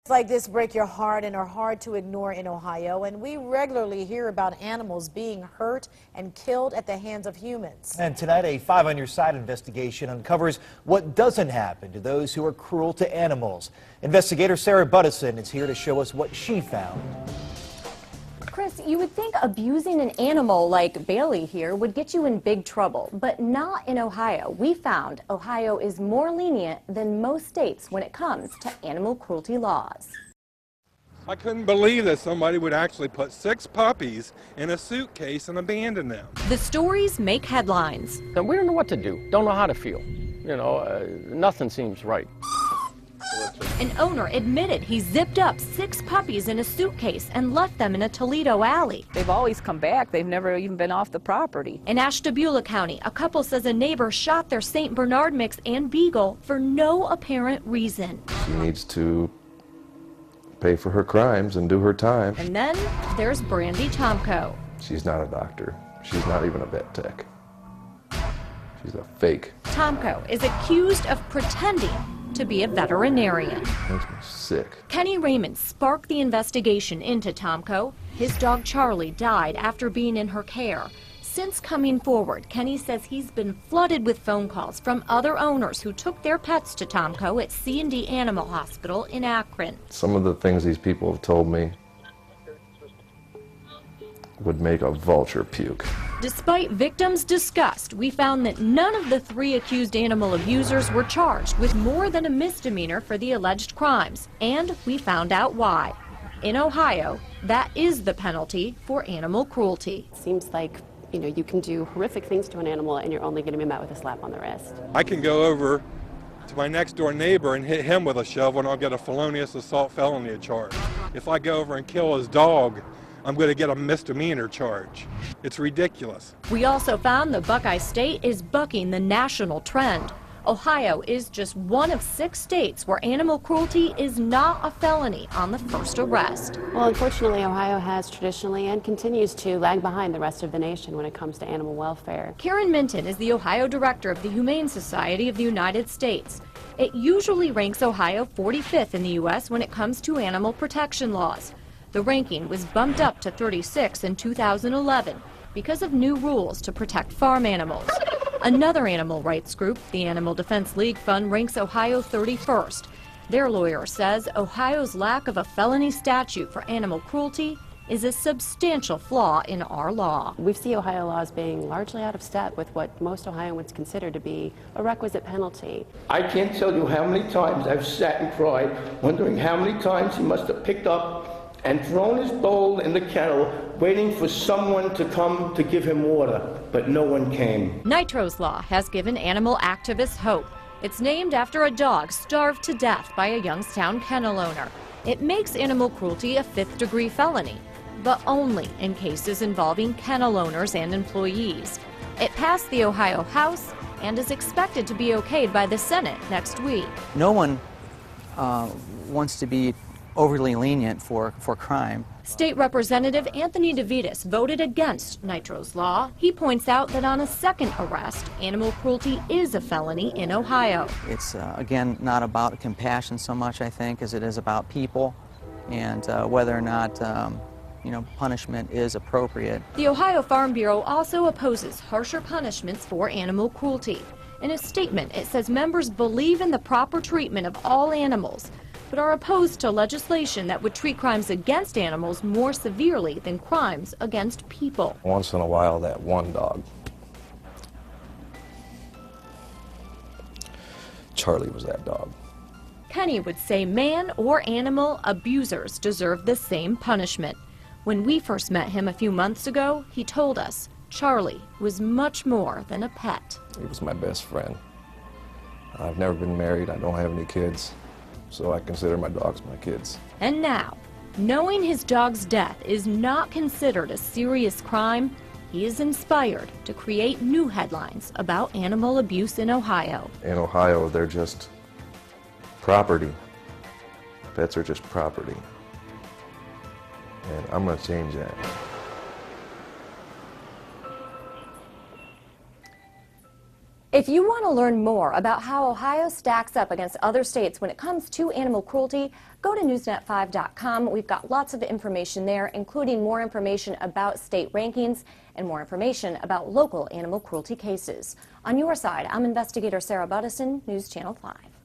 Like this break your heart and are hard to ignore in Ohio, and we regularly hear about animals being hurt and killed at the hands of humans. And tonight, a 5 on Your Side investigation uncovers what doesn't happen to those who are cruel to animals. Investigator Sarah Buttison is here to show us what she found. Chris, you would think abusing an animal like Bailey here would get you in big trouble, but not in Ohio. We found Ohio is more lenient than most states when it comes to animal cruelty laws. I couldn't believe that somebody would actually put 6 puppies in a suitcase and abandon them. The stories make headlines. We don't know what to do, don't know how to feel. You know, nothing seems right. An owner admitted he zipped up 6 puppies in a suitcase and left them in a Toledo alley. They've always come back. They've never even been off the property. In Ashtabula County, a couple says a neighbor shot their St. Bernard mix and beagle for no apparent reason. She needs to pay for her crimes and do her time. And then there's Brandy Tomko. She's not a doctor. She's not even a vet tech. She's a fake. Tomko is accused of pretending to be a veterinarian. Makes me sick. Kenny Raymond sparked the investigation into Tomko. His dog Charlie died after being in her care. Since coming forward, Kenny says he's been flooded with phone calls from other owners who took their pets to Tomko at C&D Animal Hospital in Akron. Some of the things these people have told me would make a vulture puke. Despite victims' disgust, we found that none of the 3 accused animal abusers were charged with more than a misdemeanor for the alleged crimes, and we found out why. In Ohio, that is the penalty for animal cruelty. Seems like, you know, you can do horrific things to an animal and you're only going to be met with a slap on the wrist. I can go over to my next door neighbor and hit him with a shovel and I'll get a felonious assault felony charge. If I go over and kill his dog, I'm going to get a misdemeanor charge. It's ridiculous. We also found the Buckeye State is bucking the national trend. Ohio is just one of 6 states where animal cruelty is not a felony on the first arrest. Well, unfortunately, Ohio has traditionally and continues to lag behind the rest of the nation when it comes to animal welfare. Karen Minton is the Ohio director of the Humane Society of the United States. It usually ranks Ohio 45th in the U.S. when it comes to animal protection laws. The ranking was bumped up to 36 in 2011 because of new rules to protect farm animals. Another animal rights group, the Animal Defense League Fund, ranks Ohio 31st. Their lawyer says Ohio's lack of a felony statute for animal cruelty is a substantial flaw in our law. We see Ohio laws being largely out of step with what most Ohioans consider to be a requisite penalty. I can't tell you how many times I've sat and cried, wondering how many times he must have picked up and thrown his bowl in the kennel, waiting for someone to come to give him water, but no one came. Nitro's Law has given animal activists hope. It's named after a dog starved to death by a Youngstown kennel owner. It makes animal cruelty a 5th-degree felony, but only in cases involving kennel owners and employees. It passed the Ohio House and is expected to be okayed by the Senate next week. No one wants to be overly lenient for crime. State Representative Anthony DeVitis voted against Nitro's Law. He points out that on a second arrest, animal cruelty is a felony in Ohio. It's, again, not about compassion so much, I think, as it is about people and whether or not, you know, punishment is appropriate. The Ohio Farm Bureau also opposes harsher punishments for animal cruelty. In a statement, it says members believe in the proper treatment of all animals, but are opposed to legislation that would treat crimes against animals more severely than crimes against people. Once in a while, that one dog, Charlie was that dog. Kenny would say man or animal abusers deserve the same punishment. When we first met him a few months ago, he told us Charlie was much more than a pet. He was my best friend. I've never been married, I don't have any kids, so I consider my dogs my kids. And now, knowing his dog's death is not considered a serious crime, he is inspired to create new headlines about animal abuse in Ohio. In Ohio, they're just property. Pets are just property. And I'm going to change that. If you want to learn more about how Ohio stacks up against other states when it comes to animal cruelty, go to newsnet5.com. We've got lots of information there, including more information about state rankings and more information about local animal cruelty cases. On your side, I'm investigator Sarah Buttison, News Channel 5.